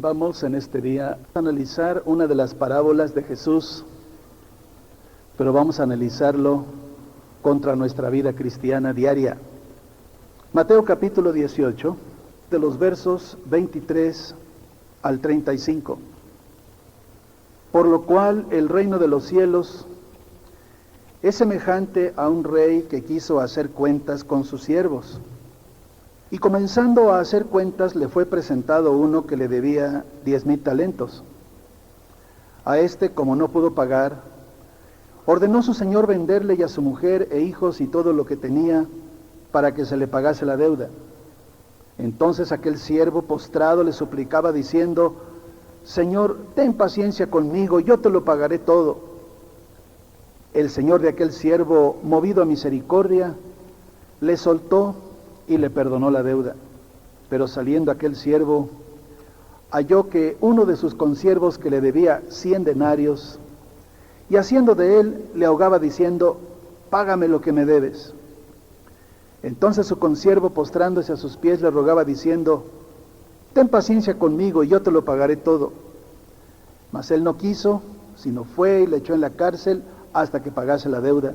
Vamos en este día a analizar una de las parábolas de Jesús, pero vamos a analizarlo contra nuestra vida cristiana diaria. Mateo capítulo 18, de los versos 23 al 35. Por lo cual el reino de los cielos es semejante a un rey que quiso hacer cuentas con sus siervos. Y comenzando a hacer cuentas, le fue presentado uno que le debía 10,000 talentos. A este, como no pudo pagar, ordenó su señor venderle y a su mujer e hijos y todo lo que tenía, para que se le pagase la deuda. Entonces aquel siervo postrado le suplicaba diciendo: Señor, ten paciencia conmigo, yo te lo pagaré todo. El señor de aquel siervo, movido a misericordia, le soltó y le perdonó la deuda. Pero saliendo aquel siervo, halló que uno de sus consiervos que le debía 100 denarios, y haciendo de él, le ahogaba diciendo: Págame lo que me debes. Entonces su consiervo, postrándose a sus pies, le rogaba diciendo: Ten paciencia conmigo y yo te lo pagaré todo. Mas él no quiso, sino fue y le echó en la cárcel hasta que pagase la deuda.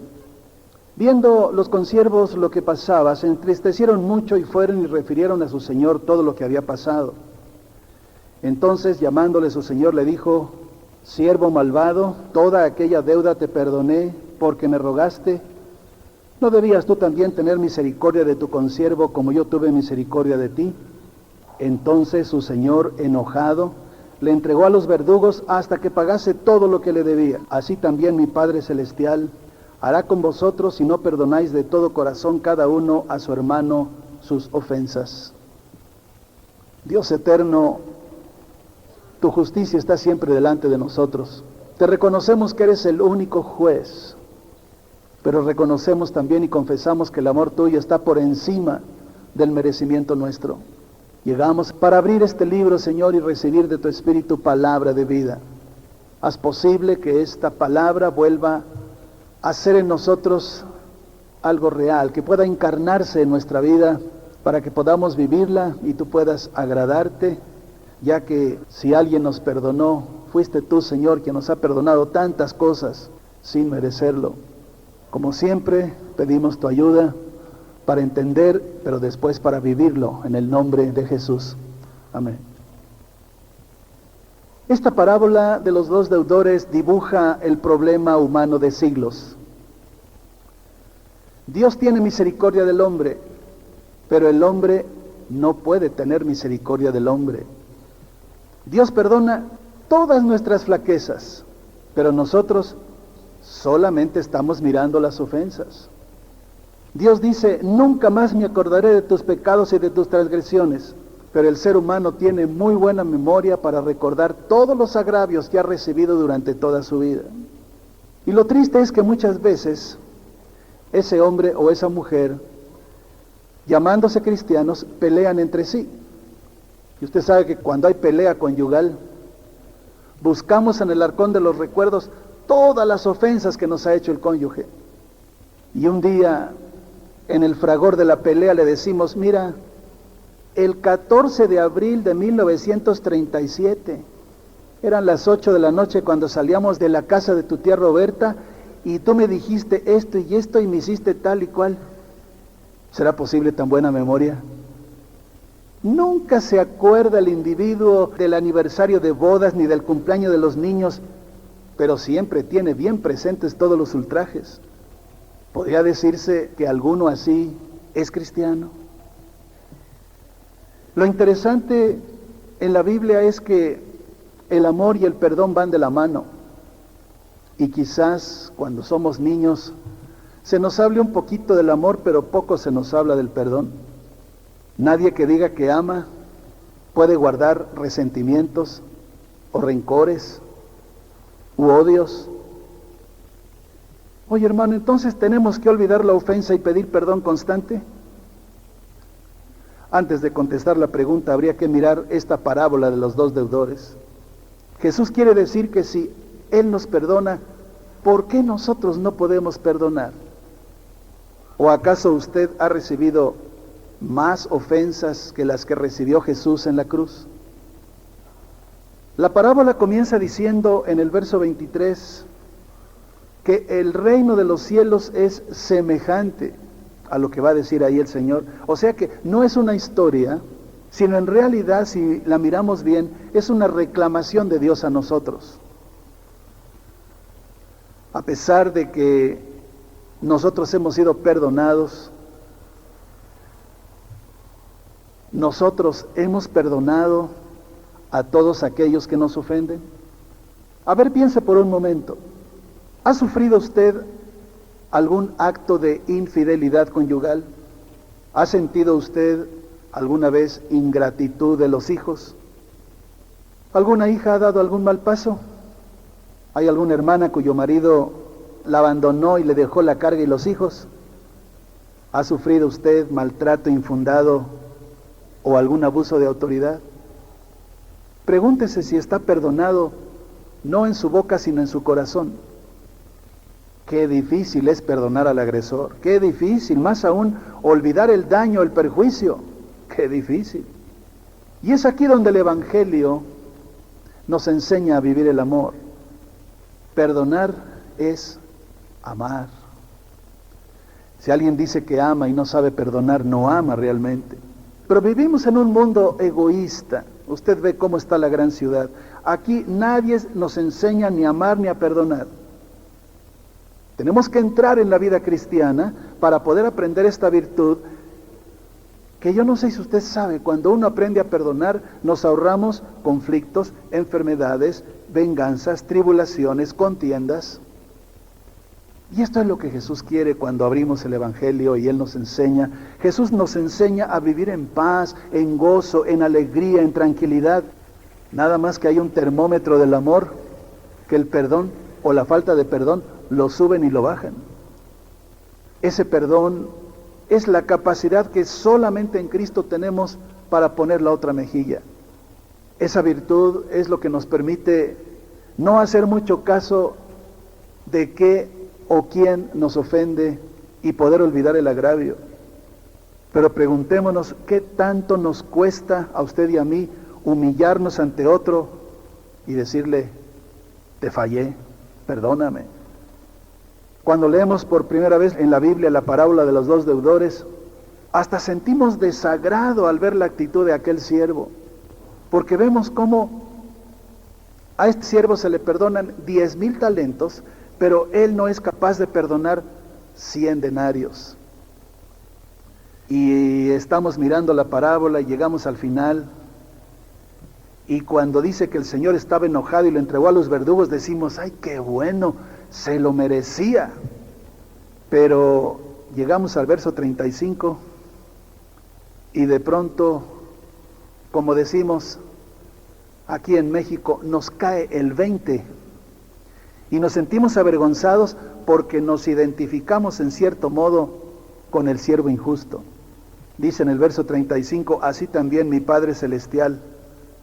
Viendo los consiervos lo que pasaba, se entristecieron mucho y fueron y refirieron a su señor todo lo que había pasado. Entonces, llamándole su señor, le dijo: Siervo malvado, toda aquella deuda te perdoné porque me rogaste. ¿No debías tú también tener misericordia de tu consiervo como yo tuve misericordia de ti? Entonces su señor, enojado, le entregó a los verdugos hasta que pagase todo lo que le debía. Así también mi Padre Celestial hará con vosotros si no perdonáis de todo corazón cada uno a su hermano sus ofensas. Dios eterno, tu justicia está siempre delante de nosotros. Te reconocemos que eres el único juez, pero reconocemos también y confesamos que el amor tuyo está por encima del merecimiento nuestro. Llegamos para abrir este libro, Señor, y recibir de tu Espíritu palabra de vida. Haz posible que esta palabra vuelva a ser en nosotros algo real, que pueda encarnarse en nuestra vida para que podamos vivirla y tú puedas agradarte, ya que si alguien nos perdonó, fuiste tú, Señor, quien nos ha perdonado tantas cosas sin merecerlo. Como siempre, pedimos tu ayuda para entender, pero después para vivirlo, en el nombre de Jesús. Amén. Esta parábola de los dos deudores dibuja el problema humano de siglos. Dios tiene misericordia del hombre, pero el hombre no puede tener misericordia del hombre. Dios perdona todas nuestras flaquezas, pero nosotros solamente estamos mirando las ofensas. Dios dice: nunca más me acordaré de tus pecados y de tus transgresiones. Pero el ser humano tiene muy buena memoria para recordar todos los agravios que ha recibido durante toda su vida. Y lo triste es que muchas veces ese hombre o esa mujer, llamándose cristianos, pelean entre sí. Y usted sabe que cuando hay pelea conyugal, buscamos en el arcón de los recuerdos todas las ofensas que nos ha hecho el cónyuge. Y un día, en el fragor de la pelea, le decimos: mira, el 14 de abril de 1937, eran las 8 de la noche cuando salíamos de la casa de tu tía Roberta, y tú me dijiste esto y esto y me hiciste tal y cual. ¿Será posible tan buena memoria? Nunca se acuerda el individuo del aniversario de bodas ni del cumpleaños de los niños, pero siempre tiene bien presentes todos los ultrajes. ¿Podría decirse que alguno así es cristiano? Lo interesante en la Biblia es que el amor y el perdón van de la mano. Y quizás cuando somos niños se nos hable un poquito del amor, pero poco se nos habla del perdón. Nadie que diga que ama puede guardar resentimientos o rencores u odios. Oye, hermano, entonces ¿tenemos que olvidar la ofensa y pedir perdón constante? Antes de contestar la pregunta, habría que mirar esta parábola de los dos deudores. Jesús quiere decir que si Él nos perdona, ¿por qué nosotros no podemos perdonar? ¿O acaso usted ha recibido más ofensas que las que recibió Jesús en la cruz? La parábola comienza diciendo en el verso 23 que el reino de los cielos es semejante a lo que va a decir ahí el Señor. O sea que no es una historia, sino en realidad, si la miramos bien, es una reclamación de Dios a nosotros. A pesar de que nosotros hemos sido perdonados, nosotros hemos perdonado a todos aquellos que nos ofenden. A ver, piense por un momento. ¿Ha sufrido usted algún acto de infidelidad conyugal? ¿Ha sentido usted alguna vez ingratitud de los hijos? ¿Alguna hija ha dado algún mal paso? ¿Hay alguna hermana cuyo marido la abandonó y le dejó la carga y los hijos? ¿Ha sufrido usted maltrato infundado o algún abuso de autoridad? Pregúntese si está perdonado, no en su boca, sino en su corazón. Qué difícil es perdonar al agresor, qué difícil, más aún olvidar el daño, el perjuicio, qué difícil. Y es aquí donde el Evangelio nos enseña a vivir el amor. Perdonar es amar. Si alguien dice que ama y no sabe perdonar, no ama realmente. Pero vivimos en un mundo egoísta. Usted ve cómo está la gran ciudad. Aquí nadie nos enseña ni a amar ni a perdonar. Tenemos que entrar en la vida cristiana para poder aprender esta virtud que yo no sé si usted sabe, cuando uno aprende a perdonar, nos ahorramos conflictos, enfermedades, venganzas, tribulaciones, contiendas. Y esto es lo que Jesús quiere cuando abrimos el Evangelio y Él nos enseña. Jesús nos enseña a vivir en paz, en gozo, en alegría, en tranquilidad. Nada más que hay un termómetro del amor, que el perdón o la falta de perdón lo suben y lo bajan. Ese perdón es la capacidad que solamente en Cristo tenemos para poner la otra mejilla. Esa virtud es lo que nos permite no hacer mucho caso de qué o quién nos ofende y poder olvidar el agravio. Pero preguntémonos qué tanto nos cuesta a usted y a mí humillarnos ante otro y decirle, te fallé, perdóname. Cuando leemos por primera vez en la Biblia la parábola de los dos deudores, hasta sentimos desagrado al ver la actitud de aquel siervo, porque vemos cómo a este siervo se le perdonan 10,000 talentos, pero él no es capaz de perdonar 100 denarios. Y estamos mirando la parábola y llegamos al final, y cuando dice que el Señor estaba enojado y lo entregó a los verdugos, decimos, ¡ay, qué bueno! Se lo merecía. Pero llegamos al verso 35 y de pronto, como decimos aquí en México, nos cae el 20 y nos sentimos avergonzados porque nos identificamos en cierto modo con el siervo injusto. Dice en el verso 35, así también mi Padre Celestial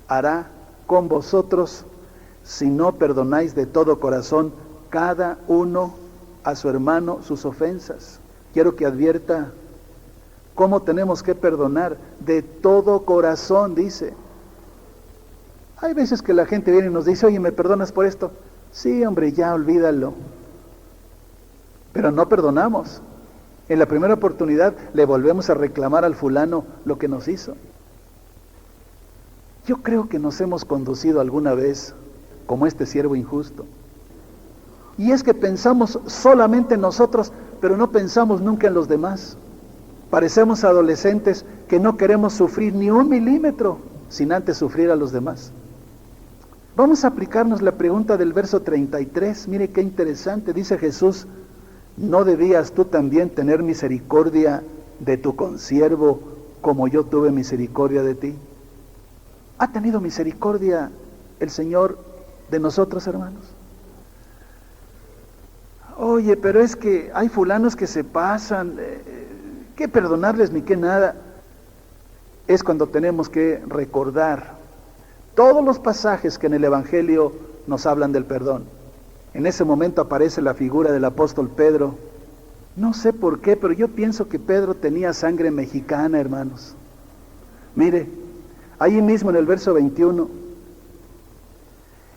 hará con vosotros si no perdonáis de todo corazón cada uno a su hermano sus ofensas. Quiero que advierta cómo tenemos que perdonar de todo corazón, dice. Hay veces que la gente viene y nos dice, oye, ¿me perdonas por esto? Sí, hombre, ya olvídalo. Pero no perdonamos. En la primera oportunidad le volvemos a reclamar al fulano lo que nos hizo. Yo creo que nos hemos conducido alguna vez como este siervo injusto. Y es que pensamos solamente en nosotros, pero no pensamos nunca en los demás. Parecemos adolescentes que no queremos sufrir ni 1 milímetro sin antes sufrir a los demás. Vamos a aplicarnos la pregunta del verso 33. Mire qué interesante. Dice Jesús, ¿no debías tú también tener misericordia de tu consiervo como yo tuve misericordia de ti? ¿Ha tenido misericordia el Señor de nosotros, hermanos? Oye, pero es que hay fulanos que se pasan, ¿qué perdonarles ni qué nada? Es cuando tenemos que recordar todos los pasajes que en el Evangelio nos hablan del perdón. En ese momento aparece la figura del apóstol Pedro. No sé por qué, pero yo pienso que Pedro tenía sangre mexicana, hermanos. Mire, ahí mismo en el verso 21,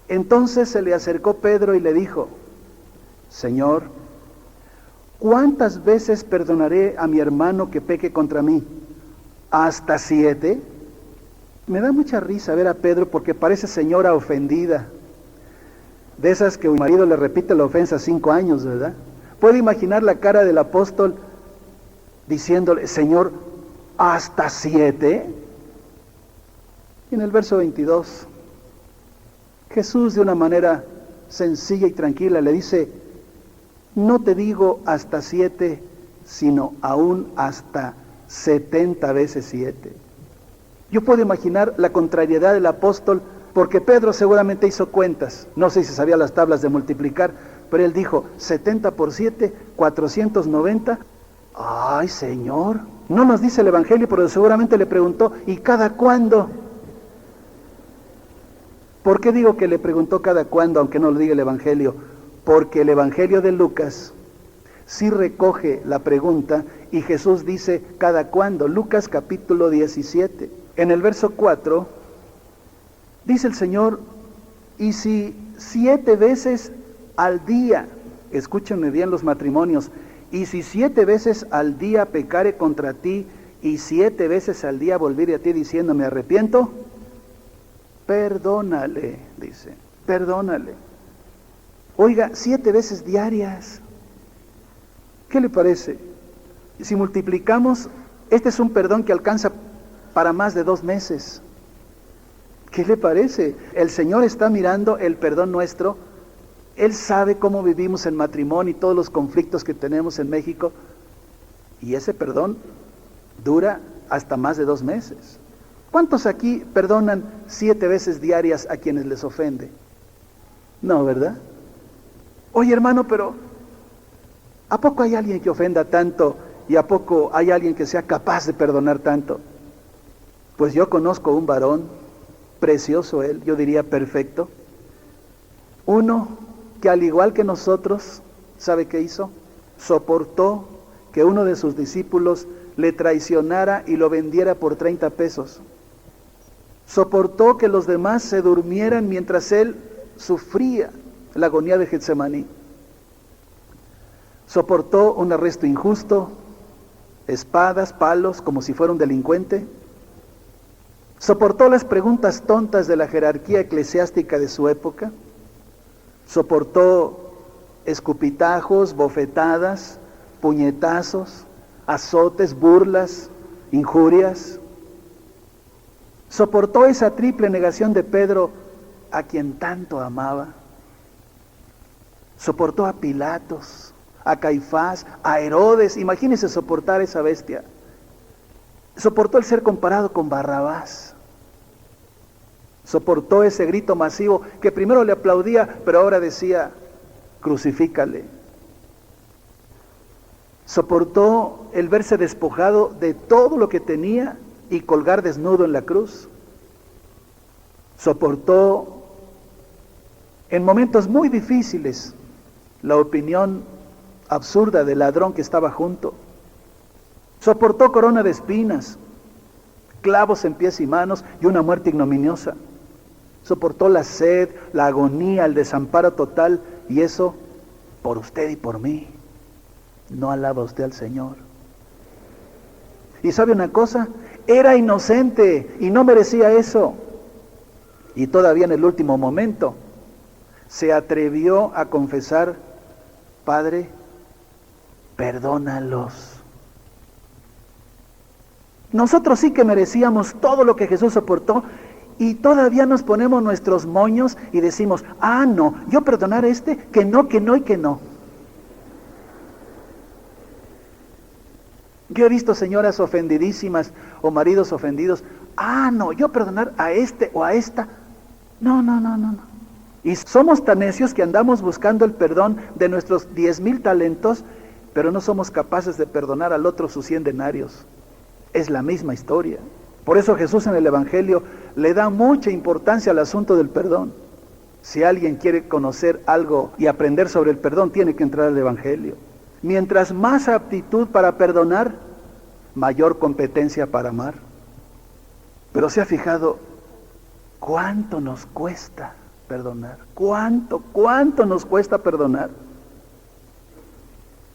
Entonces se le acercó Pedro y le dijo: Señor, ¿cuántas veces perdonaré a mi hermano que peque contra mí? ¿Hasta 7? Me da mucha risa ver a Pedro porque parece señora ofendida, de esas que un marido le repite la ofensa 5 años, ¿verdad? Puede imaginar la cara del apóstol diciéndole: Señor, ¿hasta 7? Y en el verso 22, Jesús de una manera sencilla y tranquila le dice: no te digo hasta 7, sino aún hasta 70 veces 7. Yo puedo imaginar la contrariedad del apóstol, porque Pedro seguramente hizo cuentas, no sé si sabía las tablas de multiplicar, pero él dijo: 70 por 7, 490. Ay, Señor, no nos dice el Evangelio, pero seguramente le preguntó: ¿y cada cuándo? ¿Por qué digo que le preguntó cada cuándo, aunque no lo diga el Evangelio? Porque el Evangelio de Lucas sí recoge la pregunta y Jesús dice: ¿cada cuándo? Lucas capítulo 17. En el verso 4, dice el Señor: y si 7 veces al día, escúchenme bien los matrimonios, y si 7 veces al día pecare contra ti, y 7 veces al día volviere a ti diciendo: me arrepiento, perdónale, dice, perdónale. Oiga, 7 veces diarias. ¿Qué le parece? Si multiplicamos, este es un perdón que alcanza para más de 2 meses. ¿Qué le parece? El Señor está mirando el perdón nuestro. Él sabe cómo vivimos el matrimonio y todos los conflictos que tenemos en México. Y ese perdón dura hasta más de 2 meses. ¿Cuántos aquí perdonan 7 veces diarias a quienes les ofende? No, ¿verdad? Oye, hermano, pero ¿a poco hay alguien que ofenda tanto y a poco hay alguien que sea capaz de perdonar tanto? Pues yo conozco un varón, precioso él, yo diría perfecto, uno que al igual que nosotros, ¿sabe qué hizo? Soportó que uno de sus discípulos le traicionara y lo vendiera por 30 pesos. Soportó que los demás se durmieran mientras él sufría la agonía de Getsemaní. Soportó un arresto injusto, espadas, palos, como si fuera un delincuente. Soportó las preguntas tontas de la jerarquía eclesiástica de su época. Soportó escupitajos, bofetadas, puñetazos, azotes, burlas, injurias. Soportó esa triple negación de Pedro, a quien tanto amaba. Soportó a Pilatos, a Caifás, a Herodes. Imagínense soportar esa bestia. Soportó el ser comparado con Barrabás. Soportó ese grito masivo que primero le aplaudía, pero ahora decía: crucifícale. Soportó el verse despojado de todo lo que tenía y colgar desnudo en la cruz. Soportó en momentos muy difíciles la opinión absurda del ladrón que estaba junto. Soportó corona de espinas, clavos en pies y manos y una muerte ignominiosa. Soportó la sed, la agonía, el desamparo total, y eso por usted y por mí. ¿No alaba usted al Señor? ¿Y sabe una cosa? Era inocente y no merecía eso. Y todavía en el último momento se atrevió a confesar: Padre, perdónalos. Nosotros sí que merecíamos todo lo que Jesús soportó, y todavía nos ponemos nuestros moños y decimos: ah, no, yo perdonar a este, que no y que no. Yo he visto señoras ofendidísimas o maridos ofendidos: ah, no, yo perdonar a este o a esta, no. Y somos tan necios que andamos buscando el perdón de nuestros 10,000 talentos, pero no somos capaces de perdonar al otro sus 100 denarios. Es la misma historia. Por eso Jesús en el Evangelio le da mucha importancia al asunto del perdón. Si alguien quiere conocer algo y aprender sobre el perdón, tiene que entrar al Evangelio. Mientras más aptitud para perdonar, mayor competencia para amar. Pero ¿se ha fijado cuánto nos cuesta Perdonar. ¿Cuánto nos cuesta perdonar?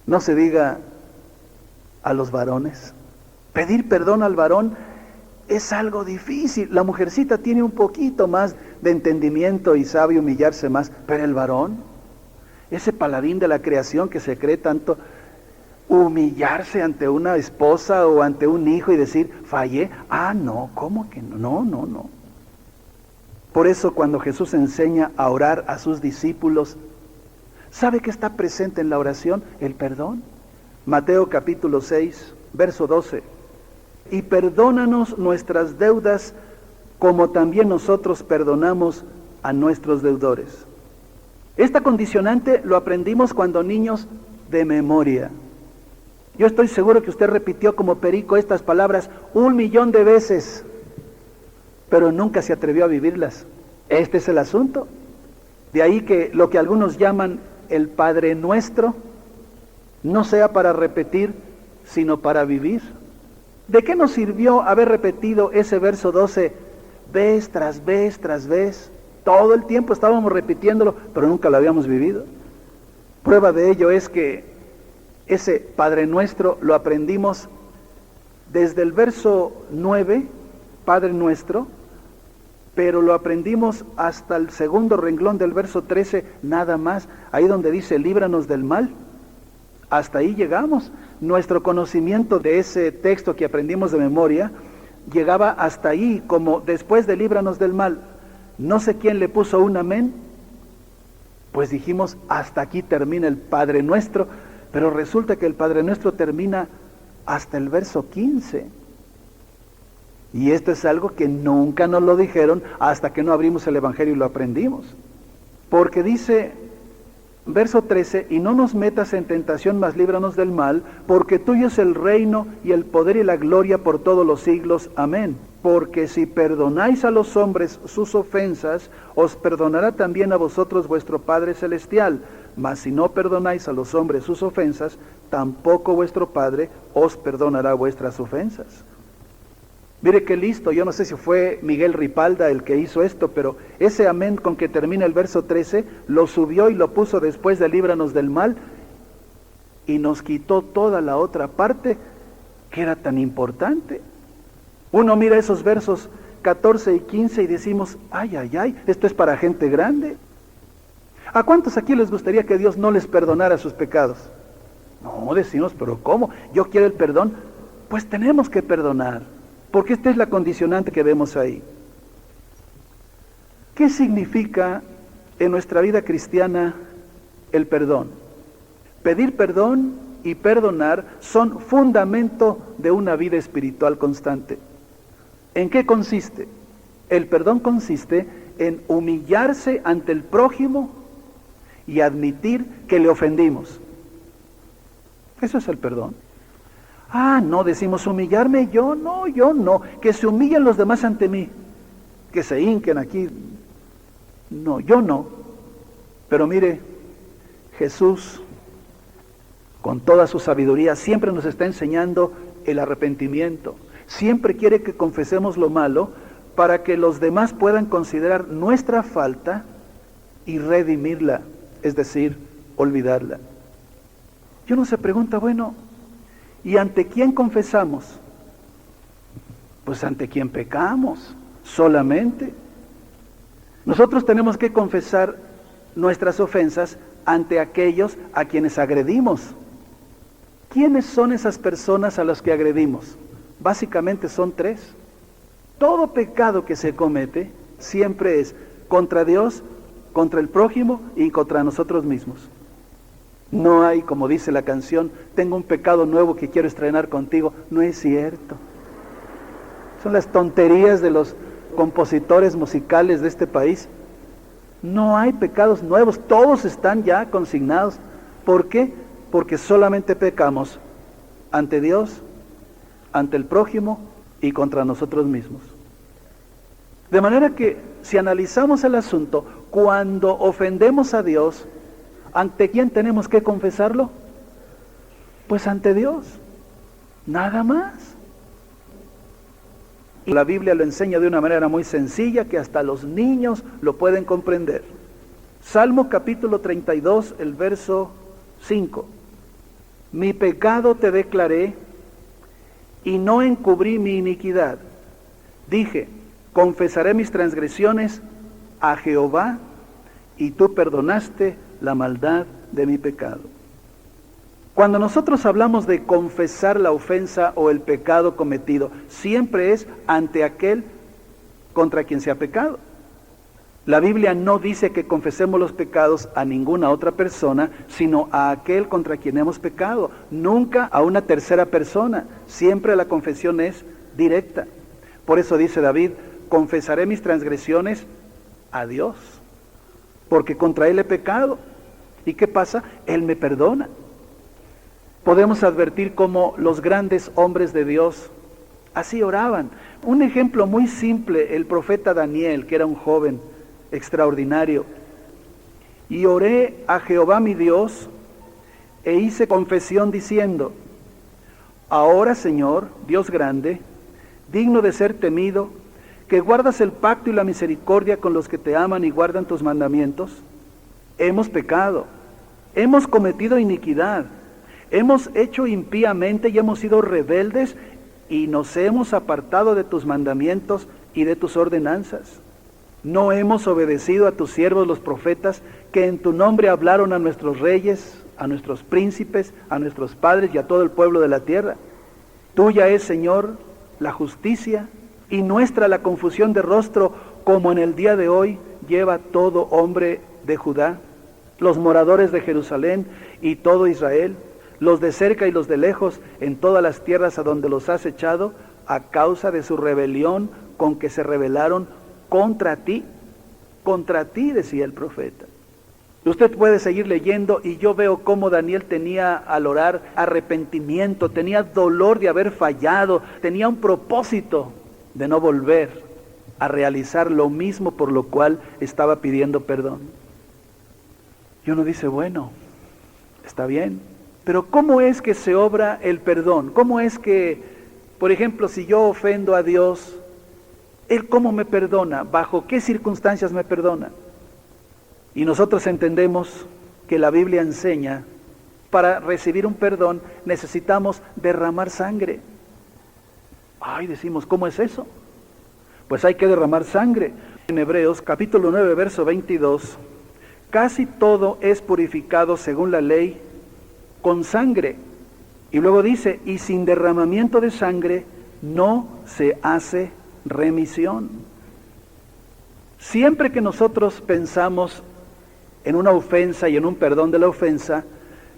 No se diga a los varones. Pedir perdón al varón es algo difícil. La mujercita tiene un poquito más de entendimiento y sabe humillarse más, pero el varón, ese paladín de la creación que se cree tanto, humillarse ante una esposa o ante un hijo y decir, fallé, no, ¿cómo que no? No. Por eso cuando Jesús enseña a orar a sus discípulos, ¿sabe qué está presente en la oración? El perdón. Mateo capítulo 6, verso 12. Y perdónanos nuestras deudas como también nosotros perdonamos a nuestros deudores. Esta condicionante lo aprendimos cuando niños de memoria. Yo estoy seguro que usted repitió como perico estas palabras 1,000,000 de veces, pero nunca se atrevió a vivirlas. Este es el asunto. De ahí que lo que algunos llaman el Padre Nuestro no sea para repetir, sino para vivir. ¿De qué nos sirvió haber repetido ese verso 12 vez tras vez tras vez? Todo el tiempo estábamos repitiéndolo, pero nunca lo habíamos vivido. Prueba de ello es que ese Padre Nuestro lo aprendimos desde el verso 9, Padre Nuestro, pero lo aprendimos hasta el segundo renglón del verso 13, nada más, ahí donde dice, líbranos del mal. Hasta ahí llegamos. Nuestro conocimiento de ese texto que aprendimos de memoria llegaba hasta ahí, como después de líbranos del mal. No sé quién le puso un amén, pues dijimos, hasta aquí termina el Padre Nuestro, pero resulta que el Padre Nuestro termina hasta el verso 15. Y esto es algo que nunca nos lo dijeron hasta que no abrimos el Evangelio y lo aprendimos. Porque dice, verso 13, y no nos metas en tentación, mas líbranos del mal, porque tuyo es el reino y el poder y la gloria por todos los siglos. Amén. Porque si perdonáis a los hombres sus ofensas, os perdonará también a vosotros vuestro Padre Celestial. Mas si no perdonáis a los hombres sus ofensas, tampoco vuestro Padre os perdonará vuestras ofensas. Mire qué listo, yo no sé si fue Miguel Ripalda el que hizo esto, pero ese amén con que termina el verso 13, lo subió y lo puso después de líbranos del mal, y nos quitó toda la otra parte que era tan importante. Uno mira esos versos 14 y 15 y decimos, ay, esto es para gente grande. ¿A cuántos aquí les gustaría que Dios no les perdonara sus pecados? No, decimos, pero ¿cómo? Yo quiero el perdón. Pues tenemos que perdonar, porque esta es la condicionante que vemos ahí. ¿Qué significa en nuestra vida cristiana el perdón? Pedir perdón y perdonar son fundamento de una vida espiritual constante. ¿En qué consiste? El perdón consiste en humillarse ante el prójimo y admitir que le ofendimos. Eso es el perdón. No, decimos humillarme, yo no, que se humillen los demás ante mí, que se hinquen aquí. No, yo no. Pero mire, Jesús, con toda su sabiduría, siempre nos está enseñando el arrepentimiento. Siempre quiere que confesemos lo malo para que los demás puedan considerar nuestra falta y redimirla, es decir, olvidarla. Y uno se pregunta, bueno, ¿y ante quién confesamos? Pues ante quien pecamos, solamente. Nosotros tenemos que confesar nuestras ofensas ante aquellos a quienes agredimos. ¿Quiénes son esas personas a las que agredimos? Básicamente son 3. Todo pecado que se comete siempre es contra Dios, contra el prójimo y contra nosotros mismos. No hay, como dice la canción, tengo un pecado nuevo que quiero estrenar contigo. No es cierto. Son las tonterías de los compositores musicales de este país. No hay pecados nuevos, todos están ya consignados. ¿Por qué? Porque solamente pecamos ante Dios, ante el prójimo y contra nosotros mismos. De manera que si analizamos el asunto, cuando ofendemos a Dios, ¿ante quién tenemos que confesarlo? Pues ante Dios, nada más. Y la Biblia lo enseña de una manera muy sencilla que hasta los niños lo pueden comprender. Salmo capítulo 32, el verso 5. Mi pecado te declaré y no encubrí mi iniquidad. Dije, confesaré mis transgresiones a Jehová y tú perdonaste la maldad de mi pecado. Cuando nosotros hablamos de confesar la ofensa o el pecado cometido, siempre es ante aquel contra quien se ha pecado. La Biblia no dice que confesemos los pecados a ninguna otra persona, sino a aquel contra quien hemos pecado. Nunca a una tercera persona. Siempre la confesión es directa. Por eso dice David, confesaré mis transgresiones a Dios, porque contra Él he pecado. ¿Y qué pasa? Él me perdona. Podemos advertir cómo los grandes hombres de Dios así oraban. Un ejemplo muy simple, el profeta Daniel, que era un joven extraordinario. Y oré a Jehová mi Dios e hice confesión diciendo, ahora Señor, Dios grande, digno de ser temido, que guardas el pacto y la misericordia con los que te aman y guardan tus mandamientos, hemos pecado, hemos cometido iniquidad, hemos hecho impíamente y hemos sido rebeldes y nos hemos apartado de tus mandamientos y de tus ordenanzas. No hemos obedecido a tus siervos los profetas, que en tu nombre hablaron a nuestros reyes, a nuestros príncipes, a nuestros padres y a todo el pueblo de la tierra. Tuya es, Señor, la justicia y nuestra la confusión de rostro, como en el día de hoy lleva todo hombre de Judá, los moradores de Jerusalén y todo Israel, los de cerca y los de lejos, en todas las tierras a donde los has echado, a causa de su rebelión con que se rebelaron contra ti, decía el profeta. Usted puede seguir leyendo y yo veo cómo Daniel tenía al orar arrepentimiento, tenía dolor de haber fallado, tenía un propósito de no volver a realizar lo mismo por lo cual estaba pidiendo perdón. Y uno dice, bueno, está bien, pero ¿cómo es que se obra el perdón? ¿Cómo es que, por ejemplo, si yo ofendo a Dios, Él cómo me perdona? ¿Bajo qué circunstancias me perdona? Y nosotros entendemos que la Biblia enseña, para recibir un perdón necesitamos derramar sangre. Ay, decimos, ¿cómo es eso? Pues hay que derramar sangre. En Hebreos capítulo 9, verso 22, casi todo es purificado según la ley con sangre. Y luego dice, y sin derramamiento de sangre no se hace remisión. Siempre que nosotros pensamos en una ofensa y en un perdón de la ofensa,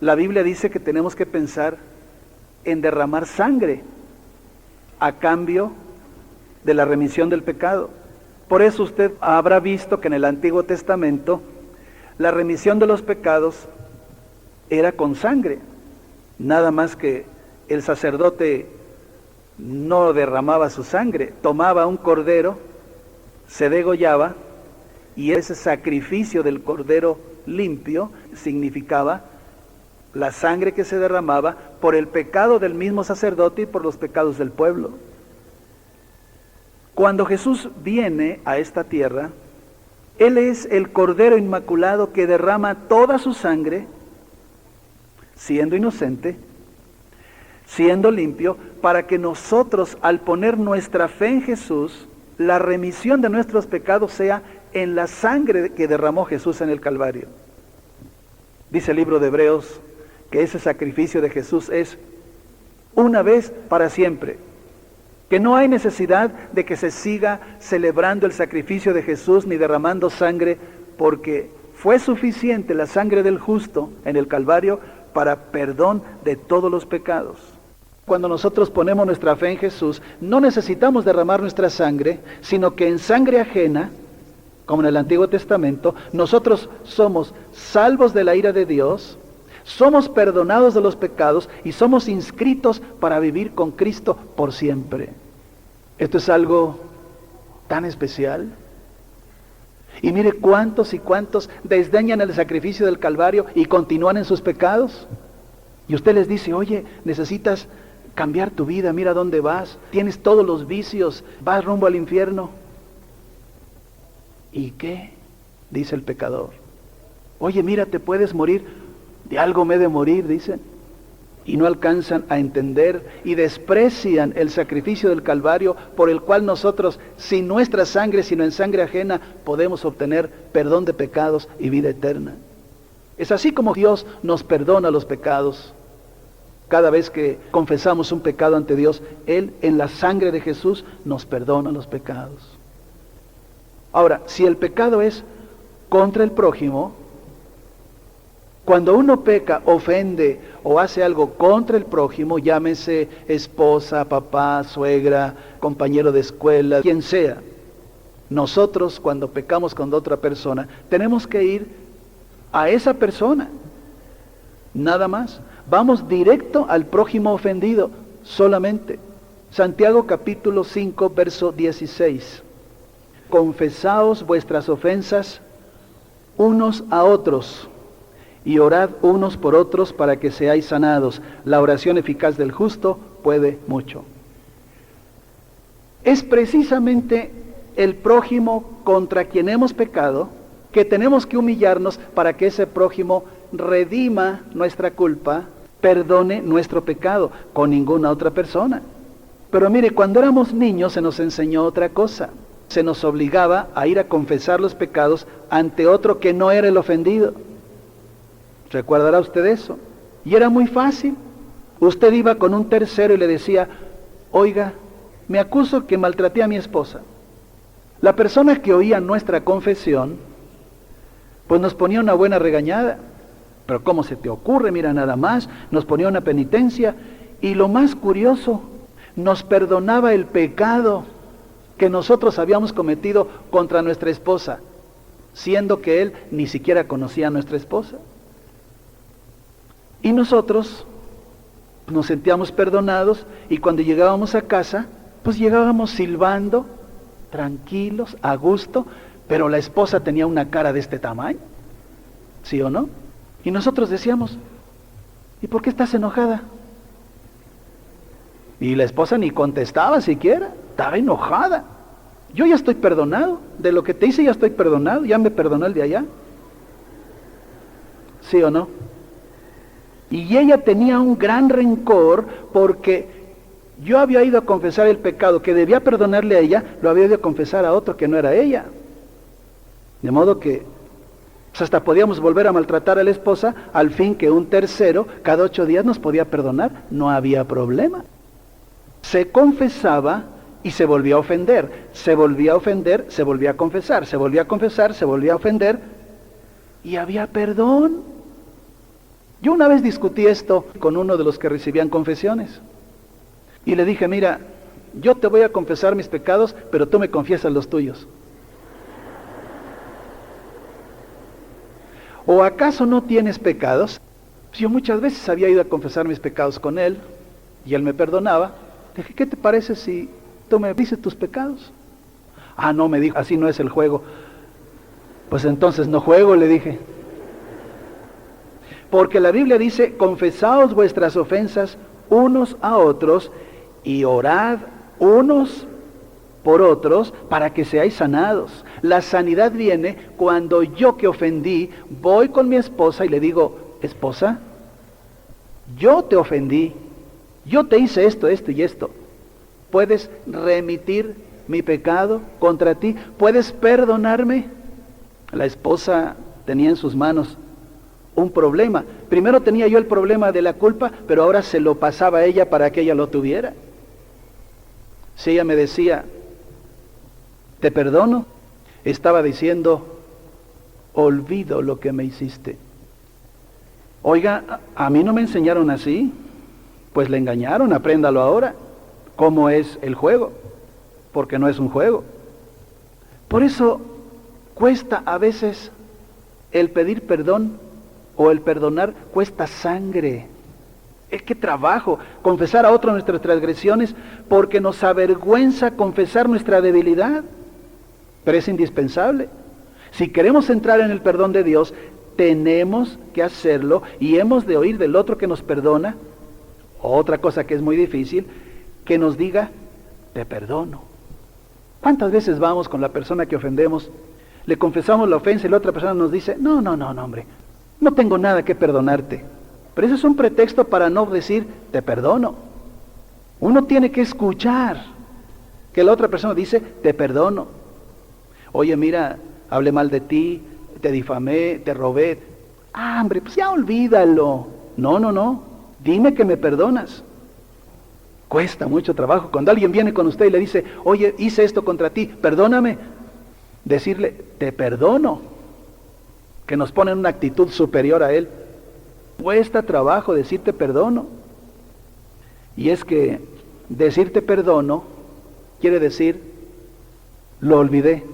la Biblia dice que tenemos que pensar en derramar sangre a cambio de la remisión del pecado. Por eso usted habrá visto que en el Antiguo Testamento la remisión de los pecados era con sangre, nada más que el sacerdote no derramaba su sangre, tomaba un cordero, se degollaba, y ese sacrificio del cordero limpio significaba la sangre que se derramaba por el pecado del mismo sacerdote y por los pecados del pueblo. Cuando Jesús viene a esta tierra, Él es el Cordero Inmaculado que derrama toda su sangre, siendo inocente, siendo limpio, para que nosotros, al poner nuestra fe en Jesús, la remisión de nuestros pecados sea en la sangre que derramó Jesús en el Calvario. Dice el libro de Hebreos que ese sacrificio de Jesús es una vez para siempre, que no hay necesidad de que se siga celebrando el sacrificio de Jesús ni derramando sangre, porque fue suficiente la sangre del justo en el Calvario para perdón de todos los pecados. Cuando nosotros ponemos nuestra fe en Jesús, no necesitamos derramar nuestra sangre, sino que en sangre ajena, como en el Antiguo Testamento, nosotros somos salvos de la ira de Dios, somos perdonados de los pecados y somos inscritos para vivir con Cristo por siempre. Esto es algo tan especial. Y mire cuántos y cuántos desdeñan el sacrificio del Calvario y continúan en sus pecados. Y usted les dice, oye, necesitas cambiar tu vida, mira dónde vas, tienes todos los vicios, vas rumbo al infierno. ¿Y qué? Dice el pecador. Oye, mira, te puedes morir, de algo me he de morir, dicen. Y no alcanzan a entender y desprecian el sacrificio del Calvario por el cual nosotros, sin nuestra sangre, sino en sangre ajena, podemos obtener perdón de pecados y vida eterna. Es así como Dios nos perdona los pecados. Cada vez que confesamos un pecado ante Dios, Él en la sangre de Jesús nos perdona los pecados. Ahora, si el pecado es contra el prójimo, cuando uno peca, ofende o hace algo contra el prójimo, llámese esposa, papá, suegra, compañero de escuela, quien sea, nosotros cuando pecamos con otra persona, tenemos que ir a esa persona, nada más. Vamos directo al prójimo ofendido, solamente. Santiago capítulo 5, verso 16. Confesaos vuestras ofensas unos a otros, y orad unos por otros para que seáis sanados. La oración eficaz del justo puede mucho. Es precisamente el prójimo contra quien hemos pecado que tenemos que humillarnos para que ese prójimo redima nuestra culpa, perdone nuestro pecado, con ninguna otra persona. Pero mire, cuando éramos niños se nos enseñó otra cosa. Se nos obligaba a ir a confesar los pecados ante otro que no era el ofendido. ¿Recordará usted eso? Y era muy fácil. Usted iba con un tercero y le decía, oiga, me acuso que maltraté a mi esposa. La persona que oía nuestra confesión, pues nos ponía una buena regañada. Pero ¿cómo se te ocurre? Mira nada más, nos ponía una penitencia. Y lo más curioso, nos perdonaba el pecado que nosotros habíamos cometido contra nuestra esposa, siendo que él ni siquiera conocía a nuestra esposa. Y nosotros nos sentíamos perdonados y cuando llegábamos a casa, pues llegábamos silbando, tranquilos, a gusto, pero la esposa tenía una cara de este tamaño, ¿sí o no? Y nosotros decíamos, ¿y por qué estás enojada? Y la esposa ni contestaba siquiera, estaba enojada. Yo ya estoy perdonado, de lo que te hice ya estoy perdonado, ya me perdonó el de allá. ¿Sí o no? Y ella tenía un gran rencor porque yo había ido a confesar el pecado que debía perdonarle a ella, lo había ido a confesar a otro que no era ella. De modo que pues hasta podíamos volver a maltratar a la esposa, al fin que un tercero cada 8 días nos podía perdonar, no había problema. Se confesaba y se volvía a ofender, se volvía a ofender, se volvía a confesar, se volvía a confesar, se volvía a ofender y había perdón. Yo una vez discutí esto con uno de los que recibían confesiones y le dije, mira, yo te voy a confesar mis pecados, pero tú me confiesas los tuyos. ¿O acaso no tienes pecados? Pues yo muchas veces había ido a confesar mis pecados con él y él me perdonaba. Le dije, ¿qué te parece si tú me dices tus pecados? Ah, no, me dijo, así no es el juego. Pues entonces no juego, le dije. Porque la Biblia dice, confesaos vuestras ofensas unos a otros y orad unos por otros para que seáis sanados. La sanidad viene cuando yo que ofendí voy con mi esposa y le digo, esposa, yo te ofendí, yo te hice esto, esto y esto. ¿Puedes remitir mi pecado contra ti? ¿Puedes perdonarme? La esposa tenía en sus manos un problema. Primero tenía yo el problema de la culpa, pero ahora se lo pasaba a ella para que ella lo tuviera. Si ella me decía, te perdono, estaba diciendo, olvido lo que me hiciste. Oiga, a mí no me enseñaron así, pues le engañaron, apréndalo ahora. ¿Cómo es el juego? Porque no es un juego. Por eso cuesta a veces el pedir perdón o el perdonar, cuesta sangre. ¡Qué trabajo! Confesar a otro nuestras transgresiones, porque nos avergüenza confesar nuestra debilidad. Pero es indispensable. Si queremos entrar en el perdón de Dios, tenemos que hacerlo y hemos de oír del otro que nos perdona, Otra cosa que es muy difícil, que nos diga, te perdono. ¿Cuántas veces vamos con la persona que ofendemos, le confesamos la ofensa y la otra persona nos dice, no, hombre, no tengo nada que perdonarte? Pero eso es un pretexto para no decir, te perdono. Uno tiene que escuchar que la otra persona dice, te perdono. Oye, mira, hablé mal de ti, te difamé, te robé. Ah, hombre, pues ya olvídalo. No, dime que me perdonas. Cuesta mucho trabajo. Cuando alguien viene con usted y le dice, oye, hice esto contra ti, perdóname. Decirle, te perdono. Que nos pone en una actitud superior a él. Cuesta trabajo decirte perdono. Y es que decirte perdono quiere decir, lo olvidé.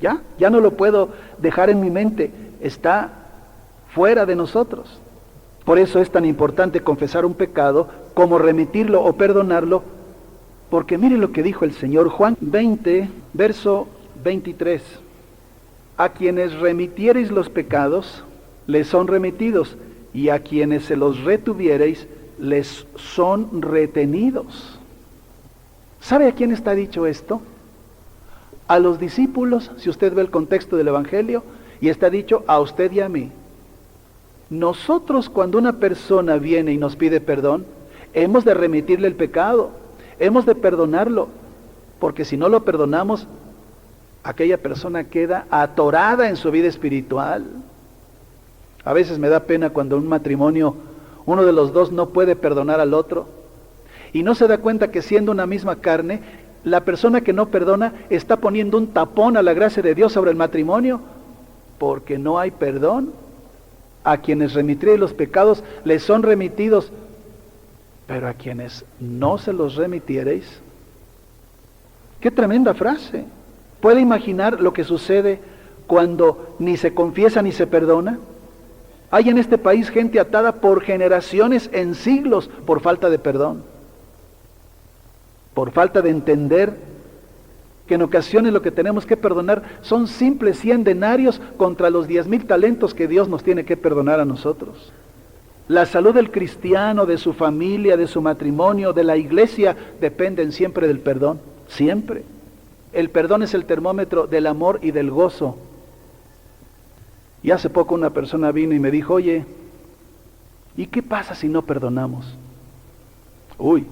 Ya no lo puedo dejar en mi mente, está fuera de nosotros. Por eso es tan importante confesar un pecado como remitirlo o perdonarlo, porque mire lo que dijo el Señor, Juan 20, verso 23. A quienes remitiereis los pecados, les son remitidos, y a quienes se los retuviereis, les son retenidos. ¿Sabe a quién está dicho esto? A los discípulos, si usted ve el contexto del Evangelio, y está dicho a usted y a mí. Nosotros, cuando una persona viene y nos pide perdón, hemos de remitirle el pecado, hemos de perdonarlo, porque si no lo perdonamos, aquella persona queda atorada en su vida espiritual. A veces me da pena cuando un matrimonio, uno de los dos no puede perdonar al otro, y no se da cuenta que siendo una misma carne, la persona que no perdona está poniendo un tapón a la gracia de Dios sobre el matrimonio, porque no hay perdón. A quienes remitiréis los pecados les son remitidos, pero a quienes no se los remitiereis. ¡Qué tremenda frase! ¿Puede imaginar lo que sucede cuando ni se confiesa ni se perdona? Hay en este país gente atada por generaciones, en siglos, por falta de perdón. Por falta de entender que en ocasiones lo que tenemos que perdonar son simples 100 denarios contra los 10,000 talentos que Dios nos tiene que perdonar a nosotros. La salud del cristiano, de su familia, de su matrimonio, de la iglesia, dependen siempre del perdón, siempre. El perdón es el termómetro del amor y del gozo. Y hace poco una persona vino y me dijo, oye, ¿y qué pasa si no perdonamos? Uy,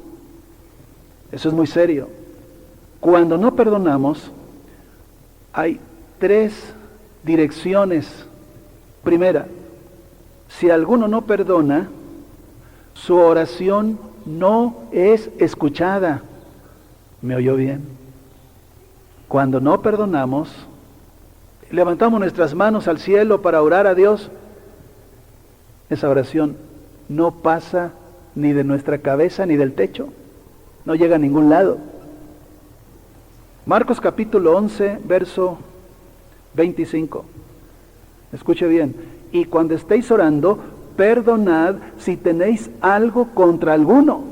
eso es muy serio. Cuando no perdonamos, hay 3 direcciones. Primera, si alguno no perdona, su oración no es escuchada. ¿Me oyó bien? Cuando no perdonamos, levantamos nuestras manos al cielo para orar a Dios, esa oración no pasa ni de nuestra cabeza ni del techo. No llega a ningún lado. Marcos capítulo 11, verso 25. Escuche bien. Y cuando estéis orando, perdonad si tenéis algo contra alguno,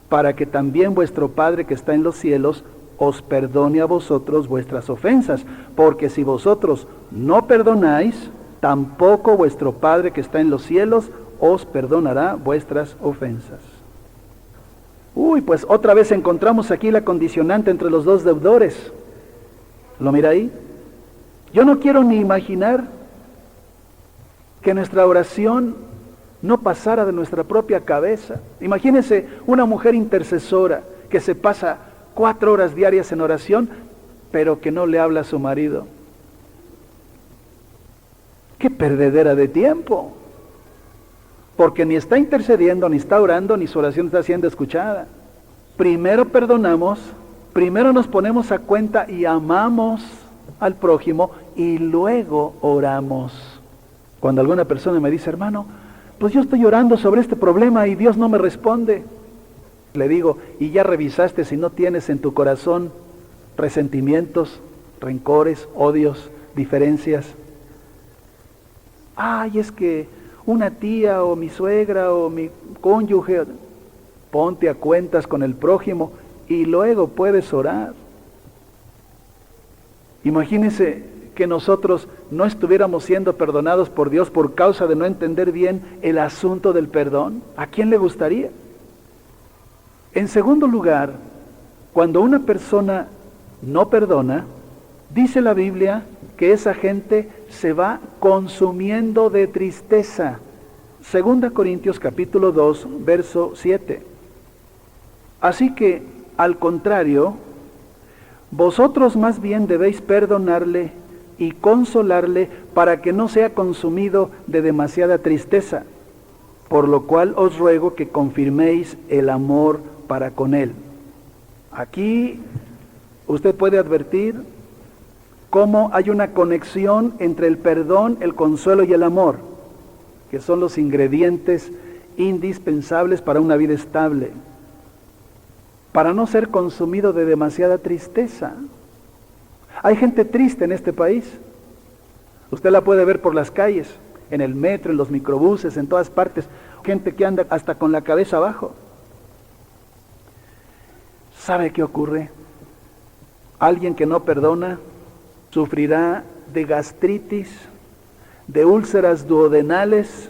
para que también vuestro Padre que está en los cielos os perdone a vosotros vuestras ofensas. Porque si vosotros no perdonáis, tampoco vuestro Padre que está en los cielos os perdonará vuestras ofensas. Uy, pues otra vez encontramos aquí la condicionante entre los dos deudores. ¿Lo mira ahí? Yo no quiero ni imaginar que nuestra oración no pasara de nuestra propia cabeza. Imagínense una mujer intercesora que se pasa 4 horas diarias en oración, pero que no le habla a su marido. ¡Qué perdedera de tiempo! Porque ni está intercediendo, ni está orando, ni su oración está siendo escuchada. Primero perdonamos, primero nos ponemos a cuenta y amamos al prójimo, y luego oramos. Cuando alguna persona me dice, hermano, pues yo estoy orando sobre este problema y Dios no me responde, le digo, ¿y ya revisaste si no tienes en tu corazón resentimientos, rencores, odios, diferencias? Ay, es que una tía o mi suegra o mi cónyuge. Ponte a cuentas con el prójimo y luego puedes orar. Imagínense que nosotros no estuviéramos siendo perdonados por Dios por causa de no entender bien el asunto del perdón? ¿A quién le gustaría? En segundo lugar, cuando una persona no perdona, dice la Biblia que esa gente se va consumiendo de tristeza. 2 Corintios capítulo 2, verso 7. Así que, al contrario, vosotros más bien debéis perdonarle y consolarle para que no sea consumido de demasiada tristeza, por lo cual os ruego que confirméis el amor para con él. Aquí usted puede advertir cómo hay una conexión entre el perdón, el consuelo y el amor, que son los ingredientes indispensables para una vida estable, para no ser consumido de demasiada tristeza. Hay gente triste en este país. Usted la puede ver por las calles, en el metro, en los microbuses, en todas partes. Gente que anda hasta con la cabeza abajo. ¿Sabe qué ocurre? Alguien que no perdona sufrirá de gastritis, de úlceras duodenales,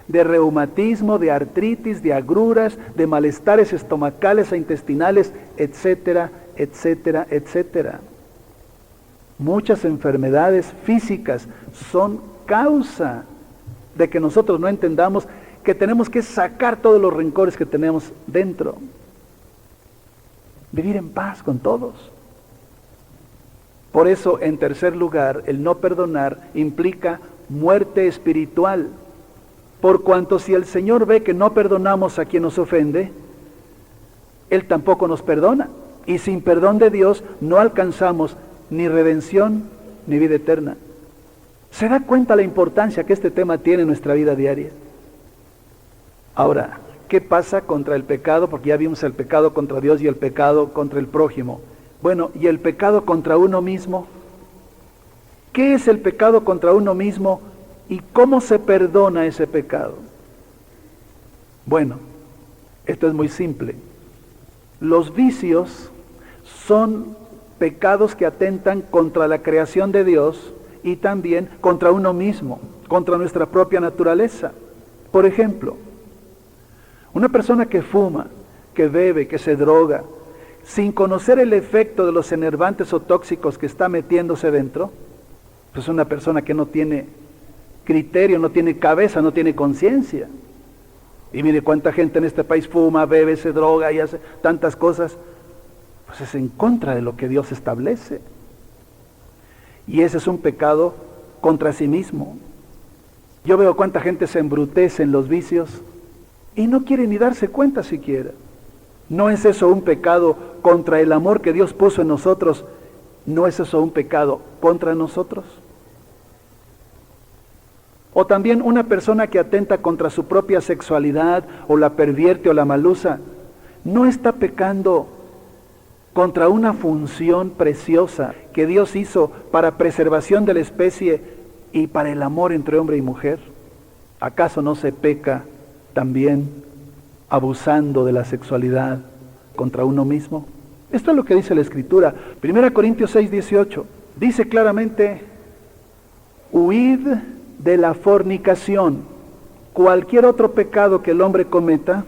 de reumatismo, de artritis, de agruras, de malestares estomacales e intestinales, etcétera, etcétera, etcétera. Muchas enfermedades físicas son causa de que nosotros no entendamos que tenemos que sacar todos los rencores que tenemos dentro. Vivir en paz con todos. Por eso, en tercer lugar, el no perdonar implica muerte espiritual. Por cuanto si el Señor ve que no perdonamos a quien nos ofende, Él tampoco nos perdona. Y sin perdón de Dios no alcanzamos ni redención ni vida eterna. ¿Se da cuenta la importancia que este tema tiene en nuestra vida diaria? Ahora, ¿qué pasa contra el pecado? Porque ya vimos el pecado contra Dios y el pecado contra el prójimo. Bueno, ¿y el pecado contra uno mismo? ¿Qué es el pecado contra uno mismo y cómo se perdona ese pecado? Bueno, esto es muy simple. Los vicios son pecados que atentan contra la creación de Dios y también contra uno mismo, contra nuestra propia naturaleza. Por ejemplo, una persona que fuma, que bebe, que se droga, sin conocer el efecto de los enervantes o tóxicos que está metiéndose dentro, pues es una persona que no tiene criterio, no tiene cabeza, no tiene conciencia. Y mire cuánta gente en este país fuma, bebe, se droga y hace tantas cosas, pues es en contra de lo que Dios establece. Y ese es un pecado contra sí mismo. Yo veo cuánta gente se embrutece en los vicios y no quiere ni darse cuenta siquiera. ¿No es eso un pecado contra el amor que Dios puso en nosotros? ¿No es eso un pecado contra nosotros? O también una persona que atenta contra su propia sexualidad o la pervierte o la malusa, ¿no está pecando contra una función preciosa que Dios hizo para preservación de la especie y para el amor entre hombre y mujer? ¿Acaso no se peca también abusando de la sexualidad contra uno mismo? Esto es lo que dice la Escritura. 1 Corintios 6, 18. Dice claramente, huid de la fornicación. Cualquier otro pecado que el hombre cometa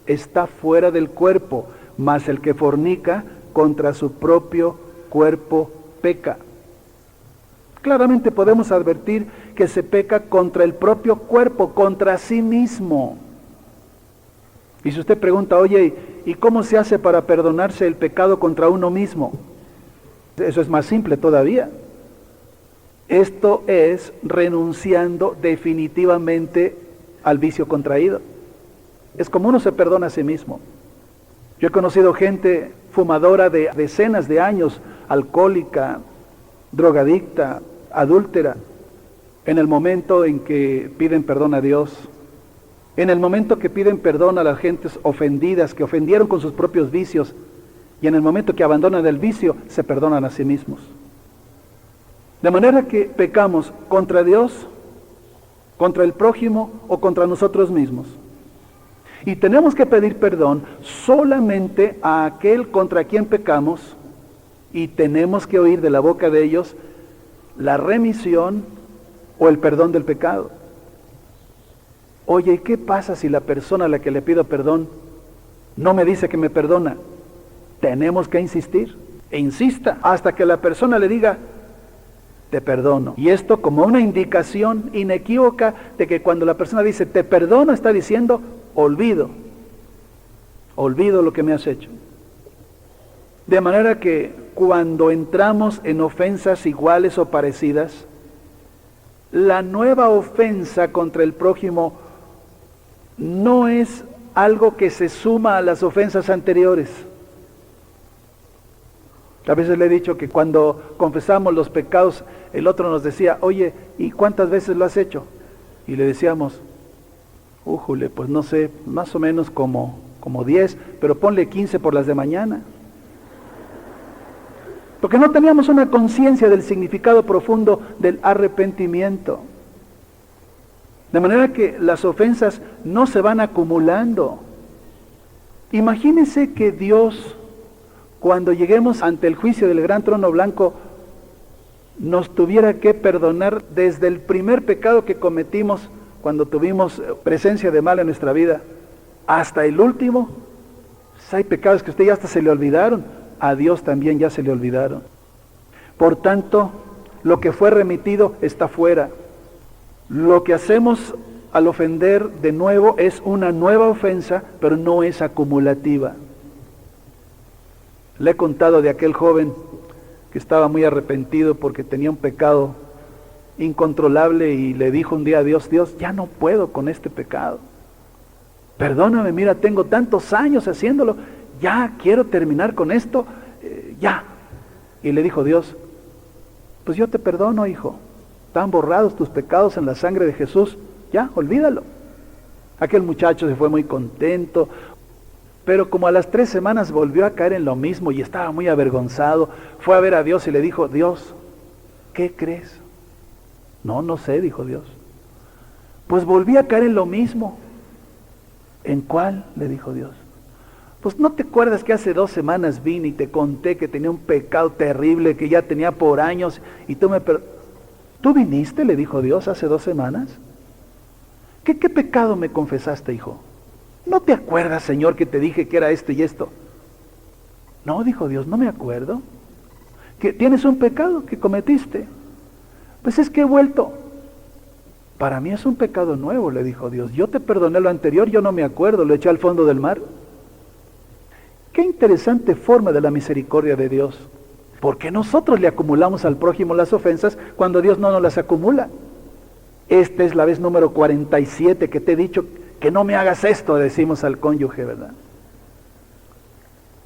está fuera del cuerpo, mas el que fornica contra su propio cuerpo peca. Claramente podemos advertir que se peca contra el propio cuerpo, contra sí mismo. Y si usted pregunta, oye, ¿y cómo se hace para perdonarse el pecado contra uno mismo? Eso es más simple todavía. Esto es renunciando definitivamente al vicio contraído. Es como uno se perdona a sí mismo. Yo he conocido gente fumadora de decenas de años, alcohólica, drogadicta, adúltera, en el momento en que piden perdón a Dios, en el momento que piden perdón a las gentes ofendidas, que ofendieron con sus propios vicios, y en el momento que abandonan el vicio, se perdonan a sí mismos. De manera que pecamos contra Dios, contra el prójimo o contra nosotros mismos. Y tenemos que pedir perdón solamente a aquel contra quien pecamos, y tenemos que oír de la boca de ellos la remisión o el perdón del pecado. Oye, ¿y qué pasa si la persona a la que le pido perdón no me dice que me perdona? Tenemos que insistir, e insista, hasta que la persona le diga, te perdono. Y esto como una indicación inequívoca de que cuando la persona dice, te perdono, está diciendo, olvido lo que me has hecho. De manera que cuando entramos en ofensas iguales o parecidas, la nueva ofensa contra el prójimo no es algo que se suma a las ofensas anteriores. A veces le he dicho que cuando confesamos los pecados, el otro nos decía, oye, ¿y cuántas veces lo has hecho? Y le decíamos, újule, pues no sé, más o menos como 10, pero ponle 15 por las de mañana. Porque no teníamos una conciencia del significado profundo del arrepentimiento. De manera que las ofensas no se van acumulando. Imagínense que Dios, cuando lleguemos ante el juicio del gran trono blanco, nos tuviera que perdonar desde el primer pecado que cometimos cuando tuvimos presencia de mal en nuestra vida, hasta el último. Pues hay pecados que a usted ya hasta se le olvidaron, a Dios también ya se le olvidaron. Por tanto, lo que fue remitido está fuera. Lo que hacemos al ofender de nuevo es una nueva ofensa, pero no es acumulativa. Le he contado de aquel joven que estaba muy arrepentido porque tenía un pecado incontrolable y le dijo un día a Dios, Dios, ya no puedo con este pecado. Perdóname, mira, tengo tantos años haciéndolo, ya quiero terminar con esto, ya. Y le dijo Dios, pues yo te perdono, hijo. Están borrados tus pecados en la sangre de Jesús, ya, olvídalo. Aquel muchacho se fue muy contento, pero como a las 3 semanas volvió a caer en lo mismo y estaba muy avergonzado, fue a ver a Dios y le dijo, Dios, ¿qué crees? No sé, dijo Dios. Pues volví a caer en lo mismo. ¿En cuál? Le dijo Dios. Pues ¿no te acuerdas que hace 2 semanas vine y te conté que tenía un pecado terrible que ya tenía por años y tú me ¿Tú viniste? Le dijo Dios hace 2 semanas. ¿Qué pecado me confesaste, hijo? ¿No te acuerdas, Señor, que te dije que era esto y esto? No, dijo Dios, no me acuerdo. ¿Que tienes un pecado que cometiste? Pues es que he vuelto. Para mí es un pecado nuevo, le dijo Dios. Yo te perdoné lo anterior, yo no me acuerdo, lo eché al fondo del mar. Qué interesante forma de la misericordia de Dios. Porque nosotros le acumulamos al prójimo las ofensas cuando Dios no nos las acumula. Esta es la vez número 47 que te he dicho que no me hagas esto, decimos al cónyuge, ¿verdad?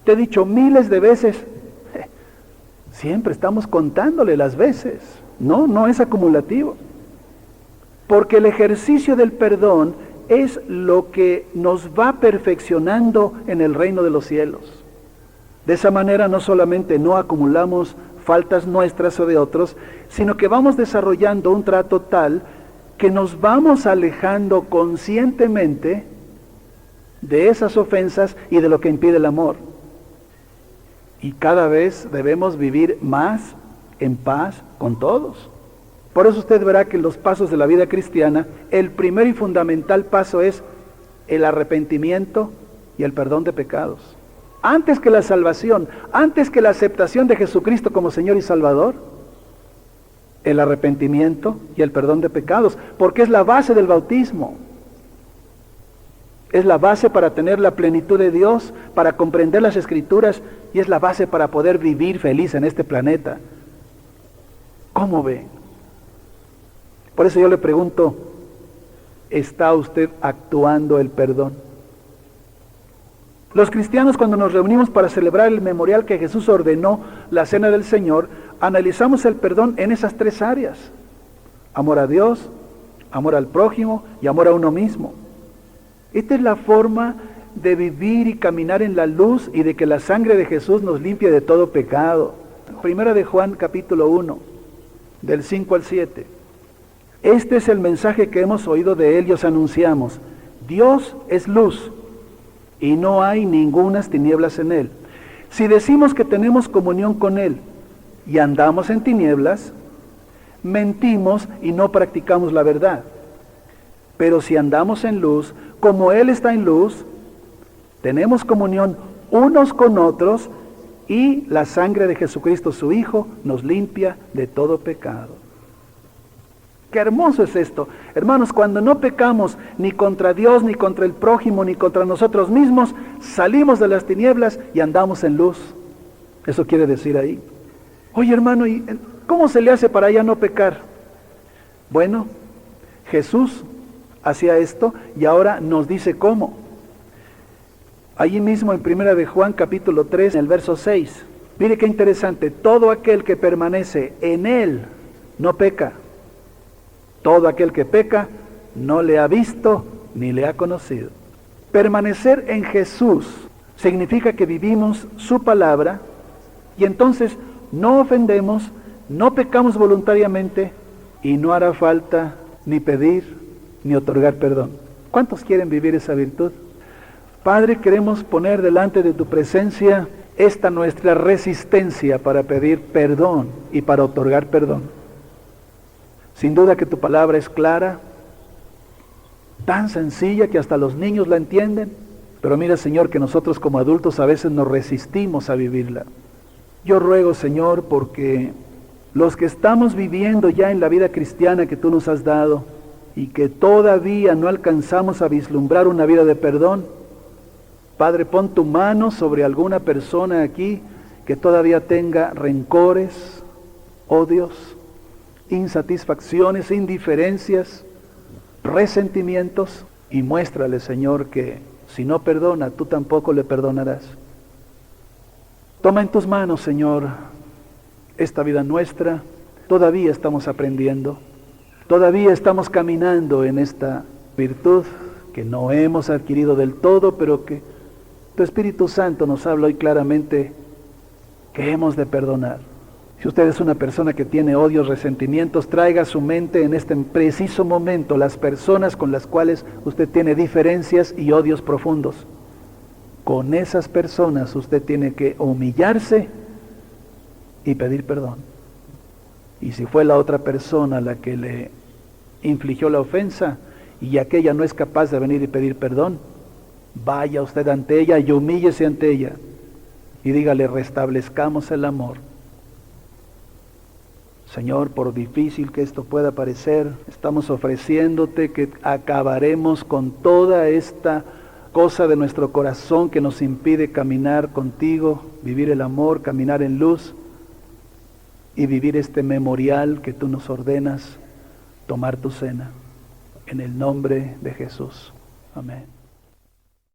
Te he dicho miles de veces, siempre estamos contándole las veces. No es acumulativo. Porque el ejercicio del perdón es lo que nos va perfeccionando en el reino de los cielos. De esa manera no solamente no acumulamos faltas nuestras o de otros, sino que vamos desarrollando un trato tal que nos vamos alejando conscientemente de esas ofensas y de lo que impide el amor. Y cada vez debemos vivir más en paz con todos. Por eso usted verá que en los pasos de la vida cristiana, el primer y fundamental paso es el arrepentimiento y el perdón de pecados. Antes que la salvación, antes que la aceptación de Jesucristo como Señor y Salvador, el arrepentimiento y el perdón de pecados, porque es la base del bautismo. Es la base para tener la plenitud de Dios, para comprender las Escrituras, y es la base para poder vivir feliz en este planeta. ¿Cómo ve? Por eso yo le pregunto, ¿está usted actuando el perdón? Los cristianos, cuando nos reunimos para celebrar el memorial que Jesús ordenó, la cena del Señor, analizamos el perdón en esas 3 áreas: amor a Dios, amor al prójimo y amor a uno mismo. Esta es la forma de vivir y caminar en la luz y de que la sangre de Jesús nos limpie de todo pecado. Primera de Juan capítulo 1, del 5 al 7. Este es el mensaje que hemos oído de Él y os anunciamos. Dios es luz y no hay ningunas tinieblas en Él. Si decimos que tenemos comunión con Él y andamos en tinieblas, mentimos y no practicamos la verdad. Pero si andamos en luz, como Él está en luz, tenemos comunión unos con otros y la sangre de Jesucristo, su Hijo, nos limpia de todo pecado. Qué hermoso es esto. Hermanos, cuando no pecamos ni contra Dios, ni contra el prójimo, ni contra nosotros mismos, salimos de las tinieblas y andamos en luz. Eso quiere decir ahí. Oye, hermano, ¿y cómo se le hace para ya no pecar? Bueno, Jesús hacía esto y ahora nos dice cómo. Allí mismo en 1 de Juan capítulo 3, en el verso 6. Mire qué interesante. Todo aquel que permanece en Él no peca. Todo aquel que peca no le ha visto ni le ha conocido. Permanecer en Jesús significa que vivimos su palabra y entonces no ofendemos, no pecamos voluntariamente y no hará falta ni pedir ni otorgar perdón. ¿Cuántos quieren vivir esa virtud? Padre, queremos poner delante de tu presencia esta nuestra resistencia para pedir perdón y para otorgar perdón. Sin duda que tu palabra es clara, tan sencilla que hasta los niños la entienden, pero mira, Señor, que nosotros como adultos a veces nos resistimos a vivirla. Yo ruego, Señor, porque los que estamos viviendo ya en la vida cristiana que tú nos has dado y que todavía no alcanzamos a vislumbrar una vida de perdón, Padre, pon tu mano sobre alguna persona aquí que todavía tenga rencores, odios, insatisfacciones, indiferencias, resentimientos, y muéstrale, Señor, que si no perdona, tú tampoco le perdonarás. Toma en tus manos, Señor, esta vida nuestra. Todavía estamos aprendiendo, todavía estamos caminando en esta virtud que no hemos adquirido del todo, pero que tu Espíritu Santo nos habla hoy claramente que hemos de perdonar. Si usted es una persona que tiene odios, resentimientos, traiga a su mente en este preciso momento las personas con las cuales usted tiene diferencias y odios profundos. Con esas personas usted tiene que humillarse y pedir perdón. Y si fue la otra persona la que le infligió la ofensa y aquella no es capaz de venir y pedir perdón, vaya usted ante ella y humíllese ante ella y dígale, restablezcamos el amor. Señor, por difícil que esto pueda parecer, estamos ofreciéndote que acabaremos con toda esta cosa de nuestro corazón que nos impide caminar contigo, vivir el amor, caminar en luz y vivir este memorial que tú nos ordenas, tomar tu cena. En el nombre de Jesús. Amén.